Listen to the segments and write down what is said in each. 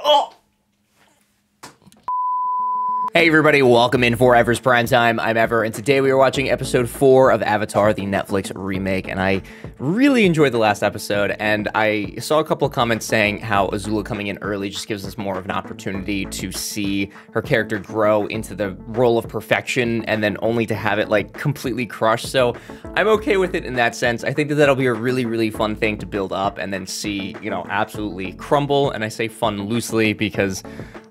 Oh! Hey everybody, welcome in for Ever's Prime Time. I'm Ever, and today we are watching episode 4 of Avatar, the Netflix remake, and I really enjoyed the last episode, and I saw a couple of comments saying how Azula coming in early just gives us more of an opportunity to see her character grow into the role of perfection, and then only to have it, like, completely crushed, so I'm okay with it in that sense. I think that that'll be a really, really fun thing to build up, and then see, you know, absolutely crumble, and I say fun loosely because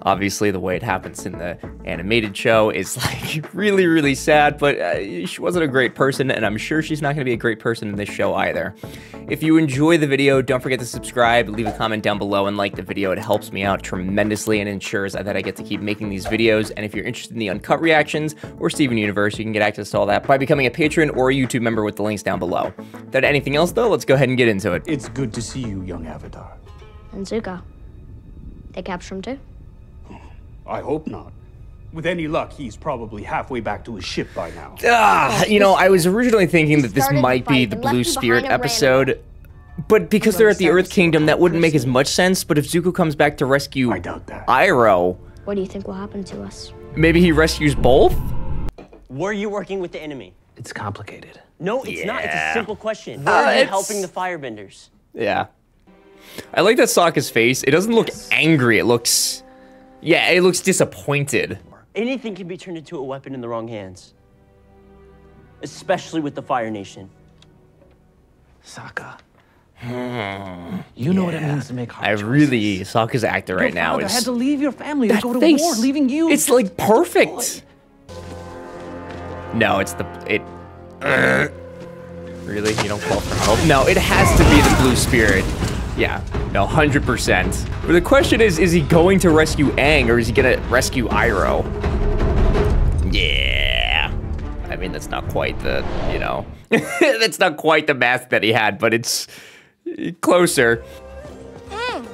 obviously the way it happens in the animated show is like really, really sad, but she wasn't a great person, and I'm sure she's not going to be a great person in this show either. If you enjoy the video, don't forget to subscribe, leave a comment down below, and like the video. It helps me out tremendously and ensures that I get to keep making these videos. And if you're interested in the uncut reactions or Steven Universe, you can get access to all that by becoming a patron or a YouTube member with the links down below. Without anything else though, let's go ahead and get into it. It's good to see you, young Avatar. And Zuko. They capture him too? I hope not. With any luck, he's probably halfway back to his ship by now. You know, I was originally thinking that this might be the Blue Spirit episode, but because they're at the Earth Kingdom, that wouldn't make as much sense. But if Zuko comes back to rescue Iroh, what do you think will happen to us? Maybe he rescues both? Were you working with the enemy? It's complicated. No, it's not. It's a simple question. Were you helping the firebenders? Yeah. I like that Sokka's face. It doesn't look angry. It looks... yeah, it looks disappointed. Anything can be turned into a weapon in the wrong hands. Especially with the Fire Nation. Sokka. You know what it means to make hard choices. Sokka's actor right now is... Your father had to leave your family to go to war, leaving you... It's like perfect. No, it's the... Really? You don't call for help? No, it has to be the Blue Spirit. Yeah, no, 100%. But the question is he going to rescue Aang, or is he gonna rescue Iroh? Yeah. I mean, that's not quite the, you know, that's not quite the math that he had, but it's closer. Aang.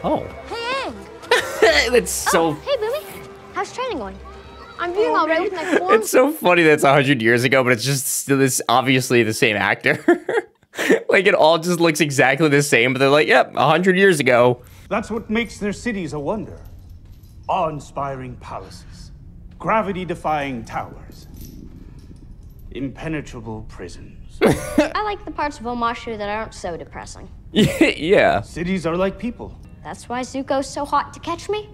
Oh. Hey, Aang. That's so... Oh, hey, Boomy. How's training going? I'm doing all right with my form. It's so funny that it's 100 years ago, but it's just still this, obviously the same actor. Like, it all just looks exactly the same, but they're like, yep, 100 years ago. That's what makes their cities a wonder. Awe-inspiring palaces, gravity-defying towers, impenetrable prisons. I like the parts of Omashu that aren't so depressing. Yeah. Cities are like people. That's why Zuko's so hot to catch me?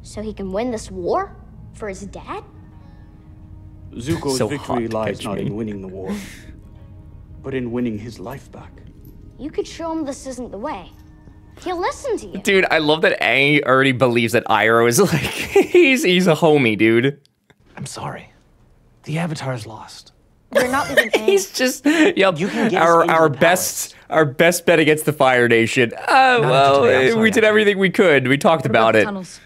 So he can win this war? For his dad? Zuko's So victory hot to lies catch not me. in winning the war, but in winning his life back. You could show him this isn't the way. He'll listen to you. Dude, I love that Aang already believes that Iroh is like, he's a homie, dude. I'm sorry. The Avatar's lost. We're not leaving Aang. He's just, yep, You can get our best bet against the Fire Nation. Well, we did everything we could. We talked about it. Tunnels?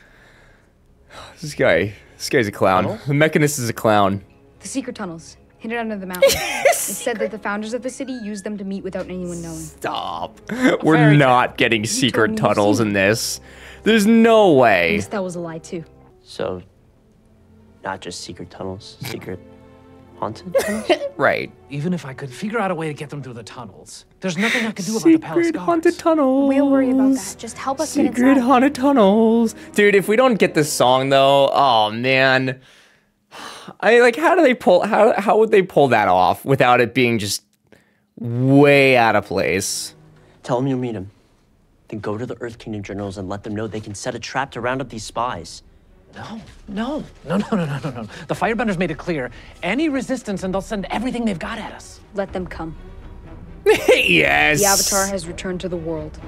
This guy's a clown. Tunnel? The Mechanist is a clown. The secret tunnels, hidden under the mountain. It's said that the founders of the city used them to meet without anyone knowing. Stop. We're not getting secret me tunnels you've in this. There's no I way. guess that was a lie too. So, not just secret tunnels, secret haunted tunnels? Right. Even if I could figure out a way to get them through the tunnels, there's nothing I can do about the palace Secret guards. haunted tunnels. We'll worry about that. Just help us get Secret inside. haunted tunnels. Dude, if we don't get this song though, oh man. I like, how would they pull that off without it being just way out of place? Tell them you'll meet him. Then go to the Earth Kingdom generals and let them know they can set a trap to round up these spies. No. The Firebenders made it clear. Any resistance and they'll send everything they've got at us. Let them come. Yes. The Avatar has returned to the world.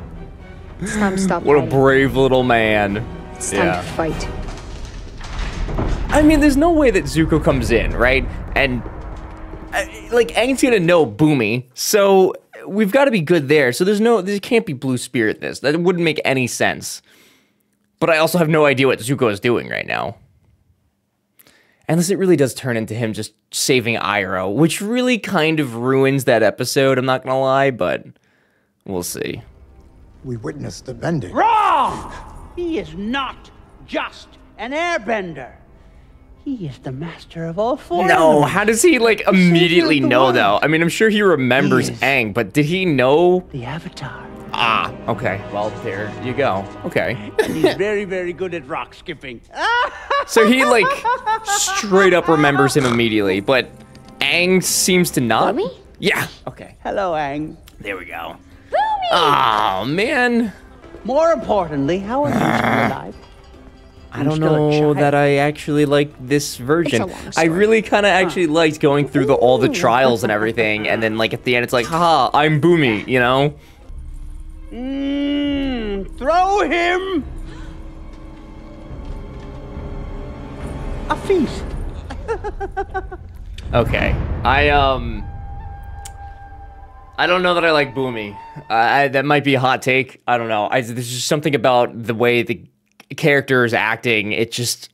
It's time to stop What a hiding. brave little man. It's time to fight. I mean, there's no way that Zuko comes in, right? And, like, Aang's gonna know Boomy, so we've got to be good there. So there can't be Blue Spirit this. That wouldn't make any sense. But I also have no idea what Zuko is doing right now. Unless it really does turn into him just saving Iroh, which really kind of ruins that episode, I'm not gonna lie, but we'll see. We witnessed the bending. Wrong! He is not just an airbender. He is the master of all four. No, how does he, like, immediately the know, world. though? I mean, I'm sure he remembers He is Aang, but did he know? The Avatar. Ah, okay. Well, there you go. Okay. And he's very, very good at rock skipping. So he, like, straight up remembers him immediately, but Aang seems to not. Boomy? Yeah. Okay. Hello, Aang. There we go. Boomy! Oh, man. More importantly, how are you still alive? I don't know that I actually like this version. It's a long I story. really kind of actually liked going through all the trials and everything, and then, like, at the end, it's like, haha, I'm Boomy, you know? Throw him a feast. Okay. I don't know that I like Boomy. That might be a hot take. I don't know. There's just something about the way the character is acting. It just...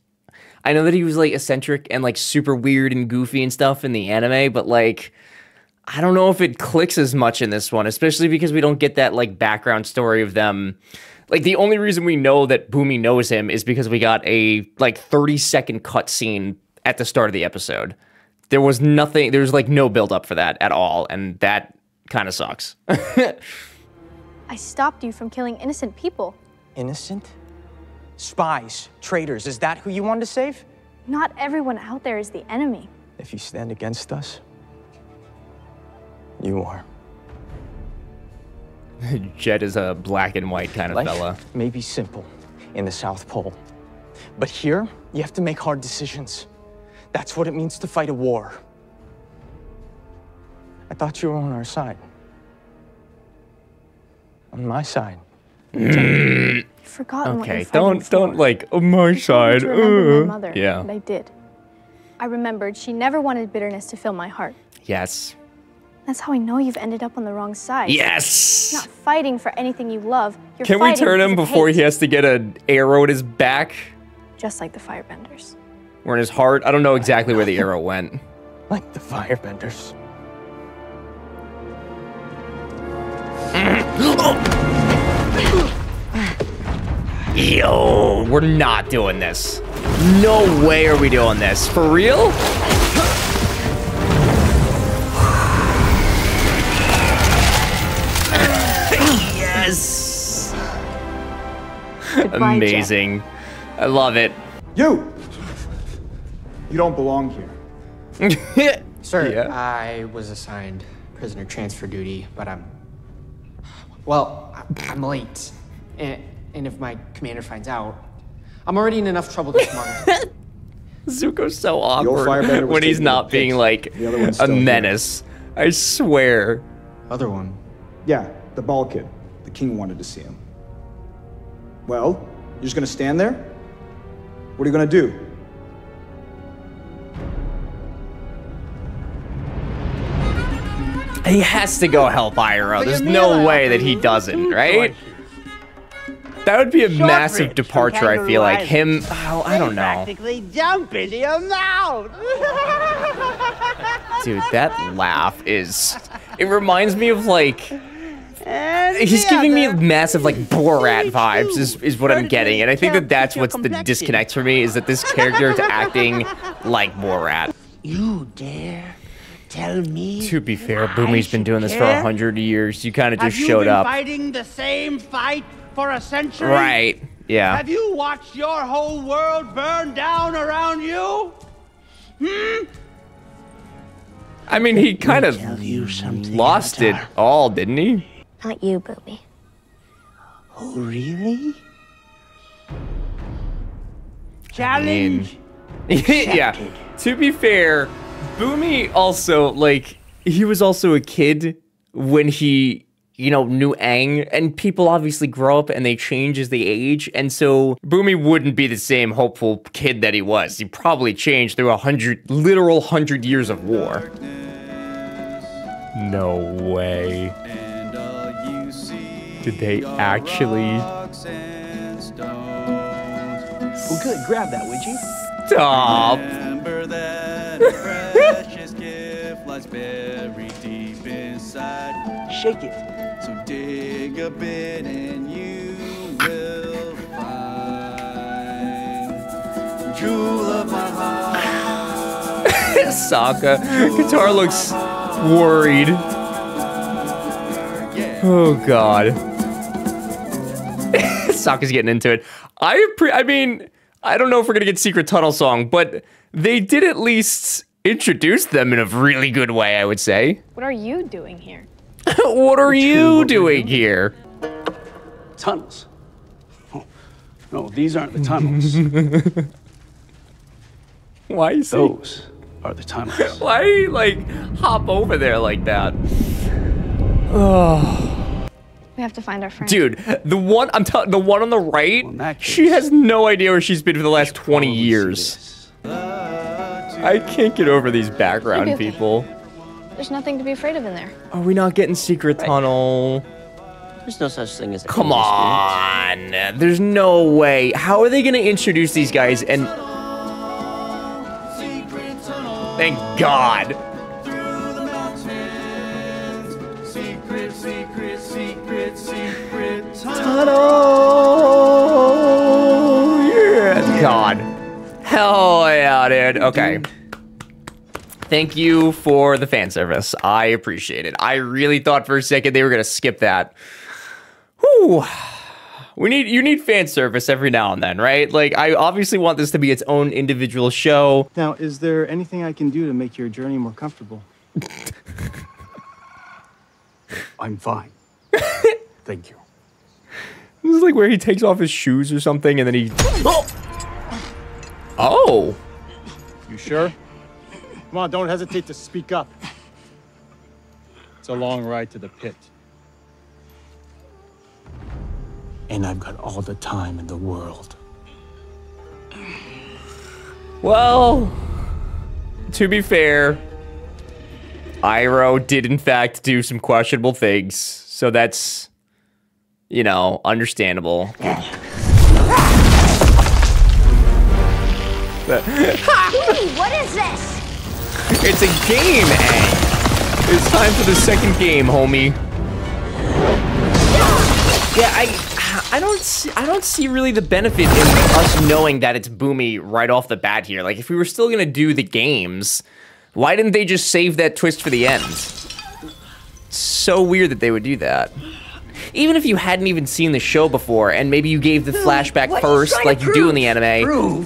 I know that he was, like, eccentric and, like, super weird and goofy and stuff in the anime, but, like... I don't know if it clicks as much in this one, especially because we don't get that, like, background story of them. Like, the only reason we know that Boomy knows him is because we got a, like, 30-second cutscene at the start of the episode. There was nothing... There was, like, no build-up for that at all, and that kind of sucks. I stopped you from killing innocent people. Innocent? Spies, traitors, is that who you wanted to save? Not everyone out there is the enemy. If you stand against us, you are. Jet is a black and white kind of Life fella. may be simple in the South Pole, but here you have to make hard decisions. That's what it means to fight a war. I thought you were on our side. On my side. You've forgotten what Okay, you're fighting don't for. like, on my I side. told you to remember my mother, Yeah. and I did. I remembered she never wanted bitterness to fill my heart. Yes. That's how I know you've ended up on the wrong side. Yes! You're not fighting for anything you love. You're Can we fighting turn him because of before hate. he has to get an arrow at his back? Just like the firebenders. Or in his heart? I don't know exactly where the arrow went. Like the firebenders. Yo, we're not doing this. No way are we doing this. For real? Yes! Goodbye, Amazing. I love it. You! You don't belong here. Sir, Yeah. I was assigned prisoner transfer duty, but well, I'm late. And if my commander finds out, I'm already in enough trouble this month. Zuko's so firebender awkward was when he's taken not to the being pits. like The other one's a still here. menace. I swear. Other one. Yeah, the bald kid. The king wanted to see him. Well, you're just gonna stand there? What are you gonna do? He has to go help Iroh. There's no way that he doesn't, right? That would be a massive Short departure, I feel like. Him, oh, I don't know. Practically jump into your mouth. Dude, that laugh is... It reminds me of, like... And He's the giving me other massive, like, Borat vibes, is what I'm getting. And I think that that's Vertically what's the complexion. disconnect for me, is that this character is acting like Borat. You dare tell me? To be fair, I Boomy's been should doing this for care? 100 years. You kind of Have just you showed been up. fighting the same fight for a century? Right, yeah. Have you watched your whole world burn down around you? I mean, he kind of tell you something, lost it Avatar. all, didn't he? Not you, Boomy. Oh, really? I Challenge. mean, yeah. To be fair, Boomy also, like, he was also a kid when he, you know, knew Aang, and people obviously grow up and they change as they age, and so Boomy wouldn't be the same hopeful kid that he was. He probably changed through literal 100 years of war. No way. Did they actually? Well, good. Grab that, would you? Stop. Remember that precious gift lies buried deep inside. Shake it. So dig a bit and you will find true love my heart. Sokka. Guitar looks worried. Oh god. Sokka's getting into it. I mean, I don't know if we're gonna get Secret Tunnel Song, but they did at least introduce them in a really good way, I would say. What are you doing here? What are you doing here? Tunnels. Oh, no, these aren't the tunnels. Why is those are the tunnels? Why, like, hop over there like that? Oh. We have to find our friend. Dude, the one on the right, she has no idea where she's been for the last 20 years. I can't get over these background You'll be okay. people. There's nothing to be afraid of in there. Are we not getting Secret Tunnel? There's no such thing as Come on. There's no way. How are they going to introduce these guys and... Thank God. Tunnel. Yeah. God. Hell yeah, dude. Okay. Thank you for the fan service. I appreciate it. I really thought for a second they were gonna skip that. Whew. You need fan service every now and then, right? Like, I obviously want this to be its own individual show. Now, is there anything I can do to make your journey more comfortable? I'm fine. Thank you. This is like where he takes off his shoes or something and then he... Oh! You sure? Come on, don't hesitate to speak up. It's a long ride to the pit. And I've got all the time in the world. Well, to be fair, Iroh did in fact do some questionable things, so that's, you know, understandable. Hey, what is this? It's a game, Aang. It's time for the second game, homie. Yeah, I don't see really the benefit in us knowing that it's Boomy right off the bat here. Like, if we were still gonna do the games, why didn't they just save that twist for the end? It's so weird that they would do that. Even if you hadn't even seen the show before, and maybe you gave the flashback first, like you do in the anime,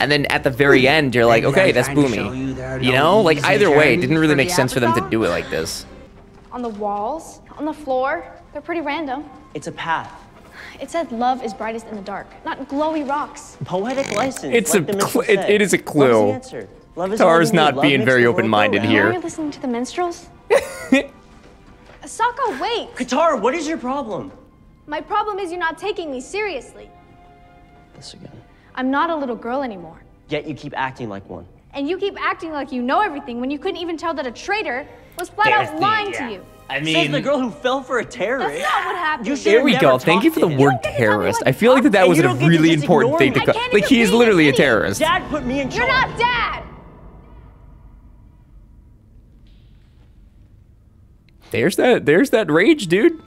and then at the very end, you're like, okay, that's Boomy. You know? Like, either way, it didn't really make sense for them to do it like this. On the walls, on the floor, they're pretty random. It's a path. It said love is brightest in the dark, not glowy rocks. Poetic license. It's like it is a clue. Love's the answer. Love is Tar's all we need. not Love being makes very the world open-minded go here. Are you listening to the minstrels? Sokka, wait! Qatar, what is your problem? My problem is you're not taking me seriously. This again. I'm not a little girl anymore. Yet you keep acting like one. And you keep acting like you know everything when you couldn't even tell that a traitor was flat out lying to you. I mean, says the girl who fell for a terrorist. That's not what happened. There we go. Thank you for the word terrorist. I feel like that was a really important thing to cut. Like, he is literally a terrorist. Dad put me in charge. You're not Dad! There's that rage, dude.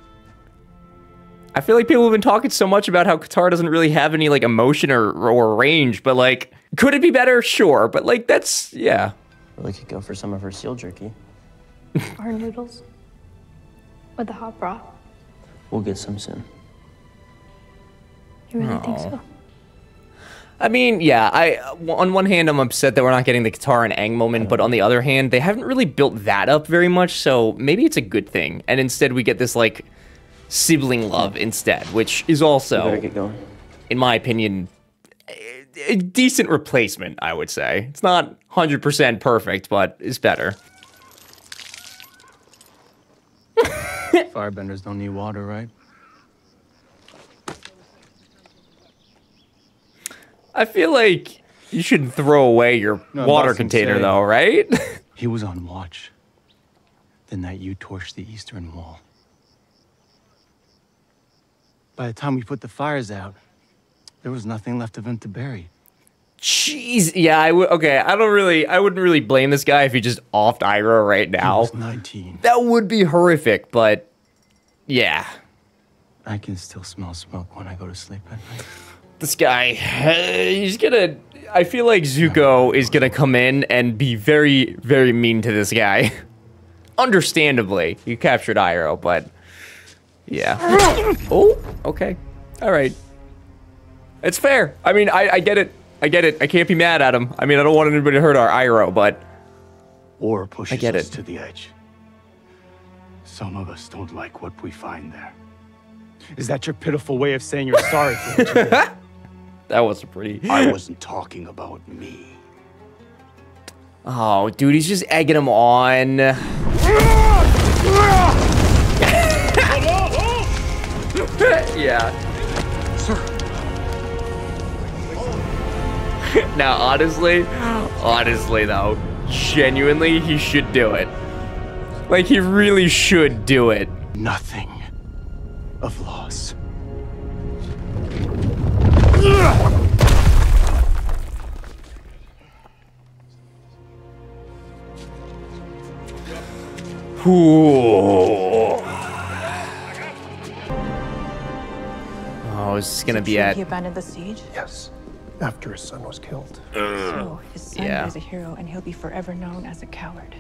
I feel like people have been talking so much about how Qatar doesn't really have any, like, emotion or range, but, like, could it be better? Sure, but, like, that's, yeah. Really could go for some of her seal jerky. Or noodles. With the hot broth. We'll get some soon. You really think so? I mean, yeah, on one hand, I'm upset that we're not getting the Qatar and Aang moment, but on the other hand, they haven't really built that up very much, so maybe it's a good thing. And instead, we get this, like, sibling love instead, which is also, get going. in my opinion, a decent replacement, I would say. It's not 100% perfect, but it's better. Firebenders don't need water, right? I feel like you shouldn't throw away your water container, though, right? He was on watch. The night you torched the Eastern Wall. By the time we put the fires out, there was nothing left of him to bury. Jeez, yeah, I wouldn't really blame this guy if he just offed Iroh right now. He was 19. That would be horrific, but yeah. I can still smell smoke when I go to sleep at night. This guy, I feel like Zuko is gonna come in and be very, very mean to this guy. Understandably, you captured Iroh, but yeah. Oh, okay, all right. It's fair. I mean, I get it. I get it. I can't be mad at him. I mean, I don't want anybody to hurt our Iroh, but War pushes I get us it. to the edge. Some of us don't like what we find there. Is that your pitiful way of saying you're sorry for what you did? That was pretty. I wasn't talking about me. Oh, dude, he's just egging him on. Yeah. Sir. Now, honestly though, genuinely, he should do it. Like, he really should do it. Nothing of loss. Ooh. Oh, is this gonna be at? He abandoned the siege? Yes, after his son was killed. So his son Yeah. is a hero, and he'll be forever known as a coward.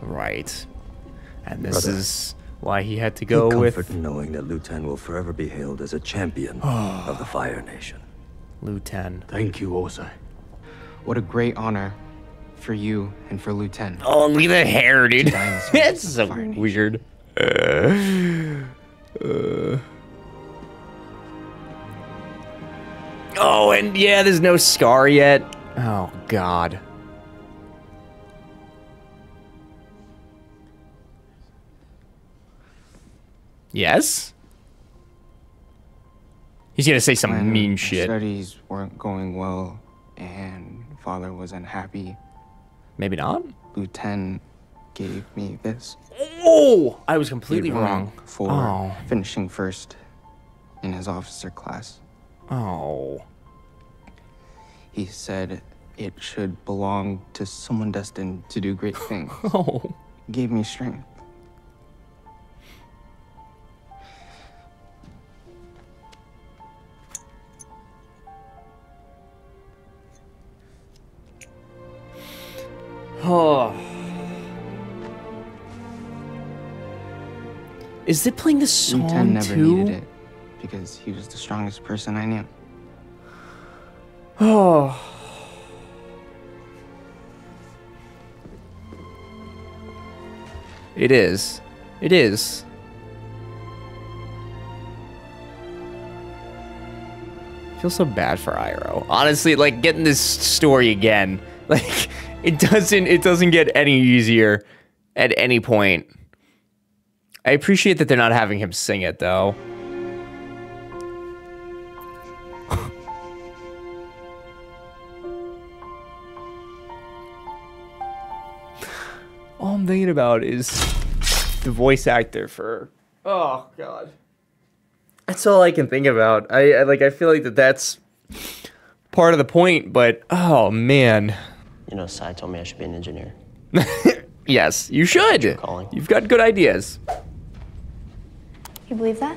Right. And this Brother, is why he had to go take with comfort in knowing that Liu Tan will forever be hailed as a champion of the Fire Nation. Liu Tan. Thank you, Ozai. What a great honor for you and for Liu Tan. Oh, look at the hair, dude. It's It's so weird. Oh, and yeah, there's no scar yet. Oh, God. Yes? He's gonna say some When mean my shit. Studies weren't going well, and father was unhappy. Maybe not. Liu Tan gave me this. Oh, I was completely He'd won wrong. for Oh. finishing first in his officer class. Oh. He said it should belong to someone destined to do great things. Oh. Gave me strength. Oh. Is it playing the Liu Tan song never too? needed it because he was the strongest person I knew. Oh. It is. It is. I feel so bad for Iroh. Honestly, like getting this story again, like it doesn't get any easier at any point. I appreciate that they're not having him sing it though. All I'm thinking about is the voice actor for. Oh God. That's all I can think about. I feel like that's part of the point, but oh man. You know, Sai told me I should be an engineer. Yes, you should. You've got good ideas. You believe that?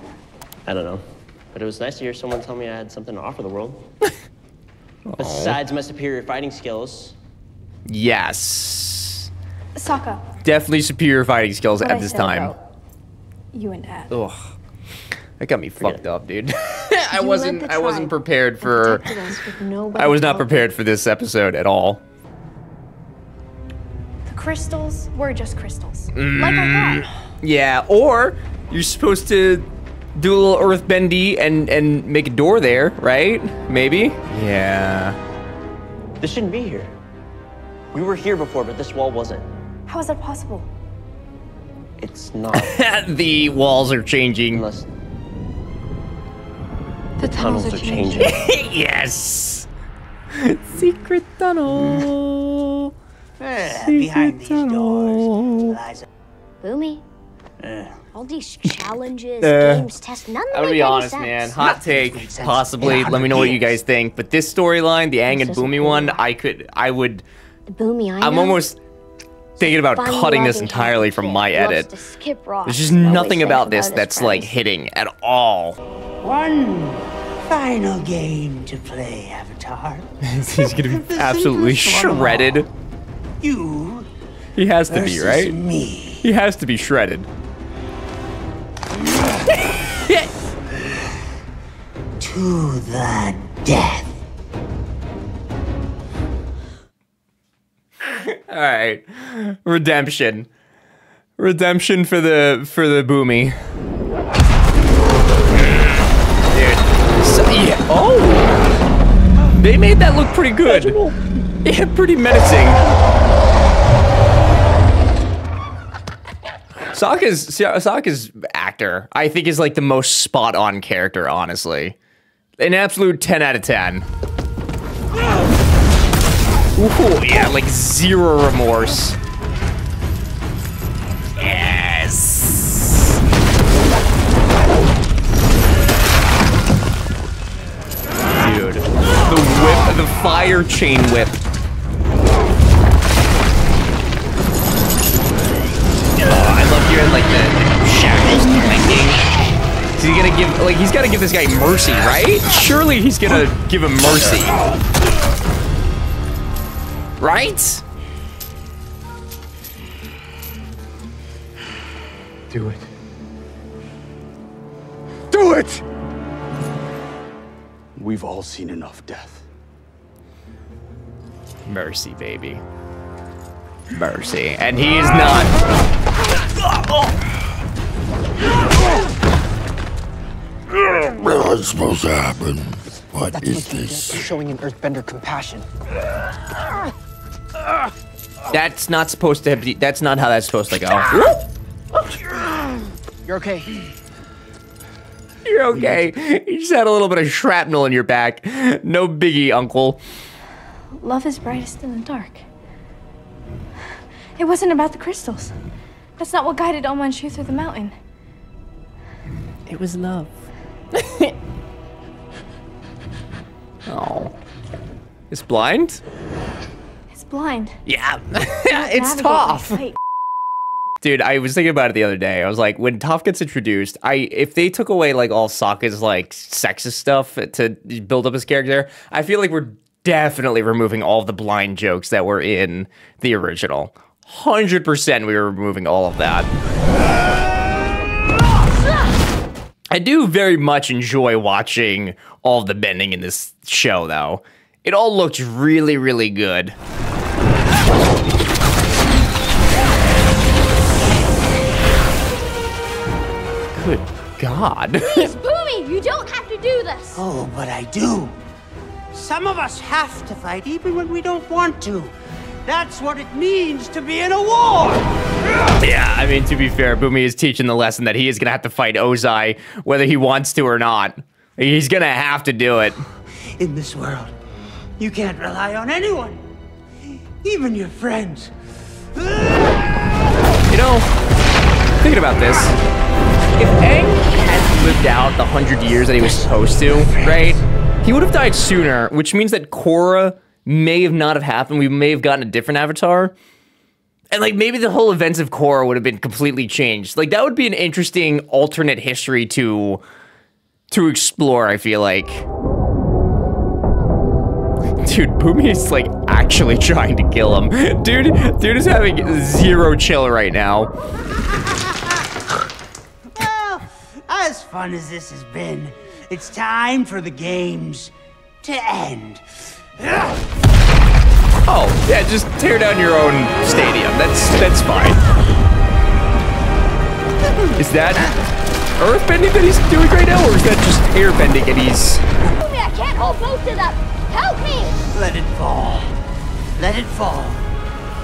I don't know. But it was nice to hear someone tell me I had something to offer the world. Besides my superior fighting skills. Yes. Sokka. Definitely superior fighting skills what at I this said time. about you and Dad. Ugh. That got me fucked up, dude. I You wasn't led the wasn't tribe prepared and for protected us with nobody I was to not help. prepared for this episode at all. The crystals were just crystals. Like I thought. Yeah, or you're supposed to do a little earthbendy and make a door there, right? Maybe? Yeah. This shouldn't be here. We were here before, but this wall wasn't. How is that possible? It's not. The walls are changing. Unless The tunnels are changing. Yes. Secret tunnel. Behind these doors lies Boomy. All these challenges, Uh, games, tests, none of I'm them gonna make be any honest, sense. man. Hot take, possibly. Yeah, Let me know what you yes. guys think. But this storyline, the Aang and This is Boomy cool. one, I would. The Boomy I I'm know almost thinking about Fun, cutting this loving, entirely happy from kid my loves edit. to skip rocks There's just and always nothing think about this his that's like friends. hitting at all. One final game to play, Avatar. He's gonna be absolutely simplest one of all. shredded. You He has to be, versus right? me. He has to be shredded. To the death. All right, redemption for the Boomy. Dude, so, yeah. Oh, they made that look pretty good. Yeah, pretty menacing. Sokka's actor, I think, is like the most spot-on character, honestly. An absolute 10 out of 10. Ooh, yeah, like zero remorse. Yes. Dude, the whip, the fire chain whip. Oh, I love hearing like the shackles clanking. Is he gonna give, like, he's gotta give this guy mercy, right? Surely he's gonna give him mercy. Right? Do it. Do it! We've all seen enough death. Mercy, baby. Mercy. And he is not. What's supposed to happen? What is this? Showing an earthbender compassion. That's not supposed to be. That's not how that's supposed to go. You're okay. You're okay. You just had a little bit of shrapnel in your back. No biggie, uncle. Love is brightest in the dark. It wasn't about the crystals. That's not what guided Oma and Shu through the mountain. It was love. Oh. It's blind? It's blind. Yeah. It's Toph. Dude, I was thinking about it the other day. I was like, when Toph gets introduced, if they took away like all Sokka's like sexist stuff to build up his character, I feel like we're definitely removing all of the blind jokes that were in the original. 100% we were removing all of that. I do very much enjoy watching all of the bending in this show, though. It all looks really, really good. Good God. Please, Boomy, you don't have to do this. Oh, but I do. Some of us have to fight even when we don't want to. That's what it means to be in a war! Yeah, I mean, to be fair, Boomy is teaching the lesson that he is going to have to fight Ozai, whether he wants to or not. He's going to have to do it. In this world, you can't rely on anyone. Even your friends. You know, thinking about this, if Aang hadn't lived out the 100 years that he was supposed to, right, he would have died sooner, which means that Korra may have not have happened. We may have gotten a different Avatar. And, like, maybe the whole events of Korra would have been completely changed. Like, that would be an interesting alternate history to explore, I feel like. Dude, Boomy is, like, actually trying to kill him. Dude is having zero chill right now. Well, as fun as this has been, it's time for the games to end. Oh, yeah, just tear down your own stadium. That's fine. Is that earthbending that he's doing right now, or is that just airbending and he's... Boomy, I can't hold both of them. Help me! Let it fall. Let it fall.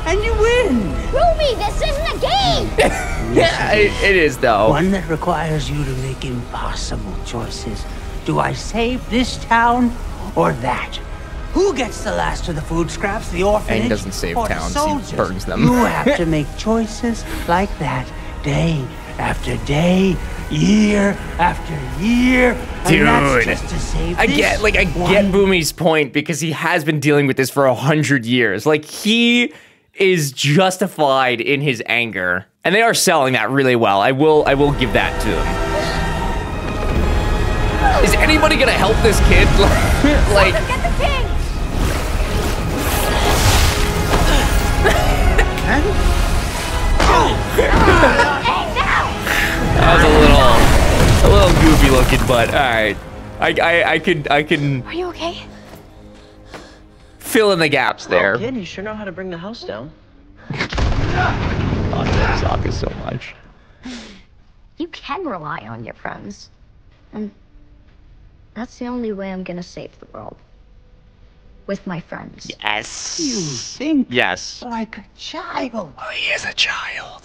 And you win! Boomy, this isn't a game! Yeah, it is, though. One that requires you to make impossible choices. Do I save this town or that? Who gets the last of the food scraps, the orphanage, Aang doesn't save or towns, the soldiers? he burns them. You have to make choices like that day after day, year after year. Dude, and that's just to save I get Boomy's point, because he has been dealing with this for 100 years. Like, he is justified in his anger, and they are selling that really well. I will give that to them. Is anybody gonna help this kid? Like, Get the king! that was a little goofy looking, but all right. I can Are you okay? fill in the gaps there. Oh, kid, you sure know how to bring the house down. I love Sokka so much. You can rely on your friends. And that's the only way I'm gonna save the world. With my friends. Yes. You think Yes. like a child. Oh, he is a child.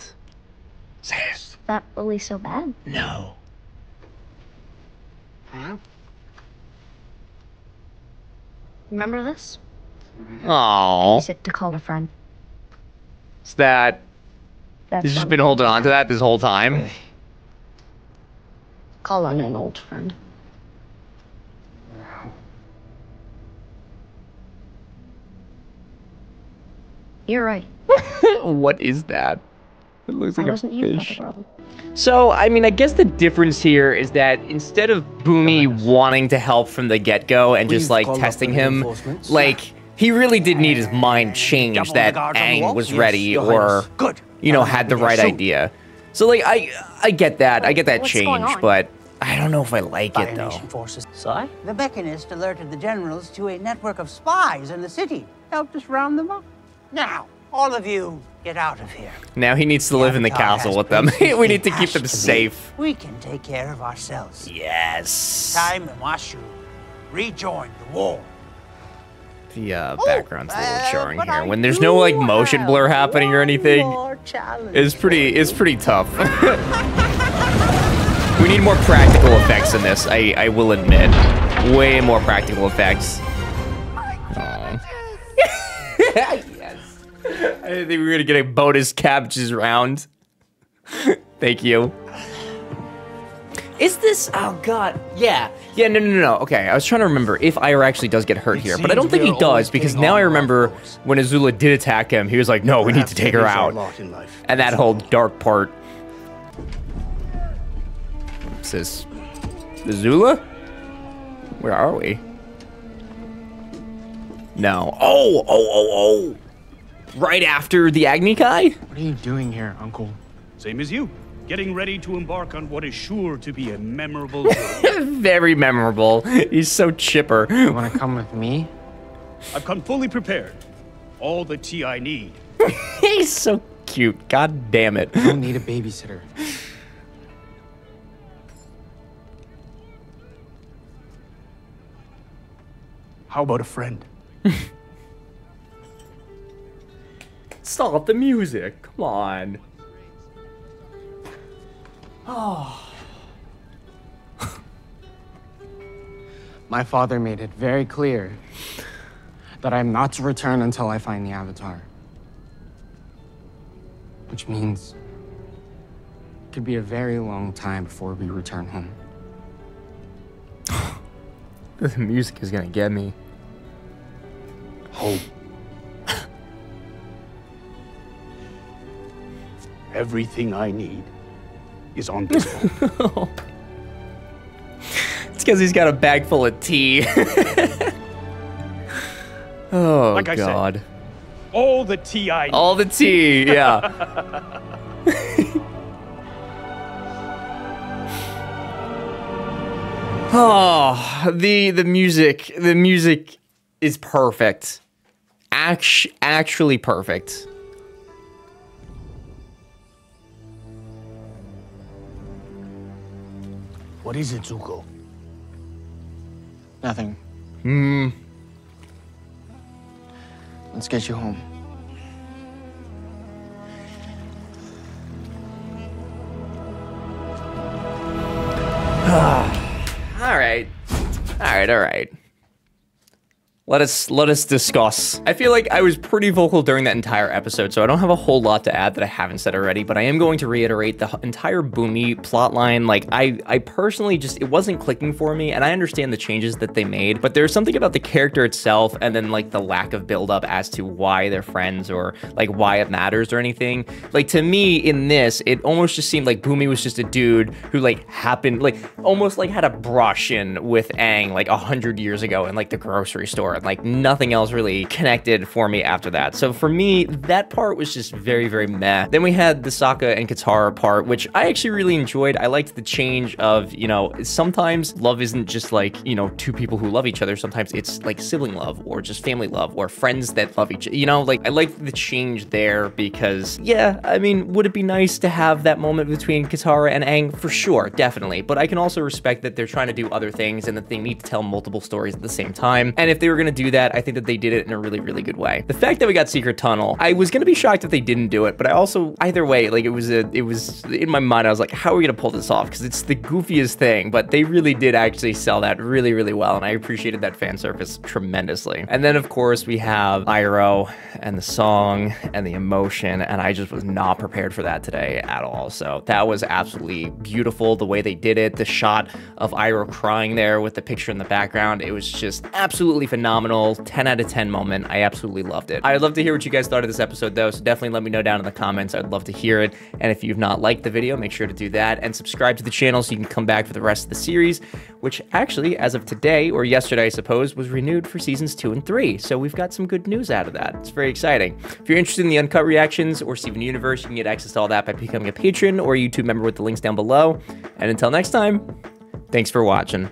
Say it. Is that really so bad? No. Huh? Remember this? Oh. Use it to call a friend. Is that... That's He's just fun. been holding on to that this whole time? Call on an old friend. You're right. What is that? It looks Why like a wasn't you part of fish. the problem? So, I mean, I guess the difference here is that instead of Boomy wanting to help from the get-go and just, like, testing him, like, he really did need his mind changed that Aang was ready or, you know, had the right idea. So, like, I get that. I get that What's going change, on? but I don't know if I like it, though. Forces. Sigh? The Mechanist alerted the generals to a network of spies in the city. Helped us round them up. Now, all of you, get out of here. Now he needs to live in the Avatar castle has with them. places We he need to keep has them be. safe. We can take care of ourselves. Yes. Time to Washu. Rejoin the war. The background's a little jarring but here. I When there's no like motion blur happening or anything, it's pretty tough. We need more practical effects in this, I will admit. Way more practical effects. Aw. Yes. I didn't think we were gonna get a bonus cabbages round. Thank you. Is this? Oh god. Yeah. Yeah. No. Okay. I was trying to remember if Ira actually does get hurt here, but I don't think he does because now I remember when Azula did attack him, he was like, "No, we need to take her out." And that whole dark part. What's this? Azula? Where are we? No. Oh. Right after the Agni Kai? What are you doing here, Uncle? Same as you. Getting ready to embark on what is sure to be a memorable journey. Very memorable. He's so chipper. You want to come with me? I've come fully prepared. All the tea I need. He's so cute. God damn it. I don't need a babysitter. How about a friend? Stop the music. Come on. Oh. My father made it very clear that I'm not to return until I find the Avatar. Which means it could be a very long time before we return home. The music is gonna get me. Home. Everything I need is on this phone. It's because he's got a bag full of tea. Oh, Like I said, God. All the tea I need. All the tea, yeah. Oh, the music is perfect. Actually perfect. What is it, Zuko? Nothing. Let's get you home. All right. Let us discuss. I feel like I was pretty vocal during that entire episode, so I don't have a whole lot to add that I haven't said already, but I am going to reiterate the entire Boomy plotline. Like, I personally just, it wasn't clicking for me, and I understand the changes that they made, but there's something about the character itself and then, like, the lack of build-up as to why they're friends or, like, why it matters or anything. Like, to me, in this, it almost just seemed like Boomy was just a dude who, like, happened, like, almost, like, had a brush in with Aang, like, 100 years ago in, like, the grocery store. part. Like, nothing else really connected for me after that. So for me, that part was just very, very meh. Then we had the Sokka and Katara part, which I actually really enjoyed. I liked the change of, you know, sometimes love isn't just like, you know, two people who love each other. Sometimes it's like sibling love or just family love or friends that love each other. You know, like, I liked the change there because, yeah, I mean, would it be nice to have that moment between Katara and Aang? For sure, definitely. But I can also respect that they're trying to do other things and that they need to tell multiple stories at the same time. And if they were going to do that, I think that they did it in a really, really good way. The fact that we got Secret Tunnel, I was going to be shocked if they didn't do it, but I also, either way, like, it was in my mind, I was like, how are we going to pull this off? Because it's the goofiest thing, but they really did actually sell that really, really well, and I appreciated that fan service tremendously. And then, of course, we have Iroh and the song and the emotion, and I just was not prepared for that today at all. So that was absolutely beautiful, the way they did it, the shot of Iroh crying there with the picture in the background. It was just absolutely phenomenal. 10 out of 10 moment. I absolutely loved it. I'd love to hear what you guys thought of this episode, though, so definitely let me know down in the comments. I'd love to hear it. And if you've not liked the video, make sure to do that and subscribe to the channel so you can come back for the rest of the series, which actually, as of today, or yesterday, I suppose, was renewed for seasons 2 and 3. So we've got some good news out of that. It's very exciting. If you're interested in the uncut reactions or Steven Universe, you can get access to all that by becoming a patron or a YouTube member with the links down below. And until next time, thanks for watching.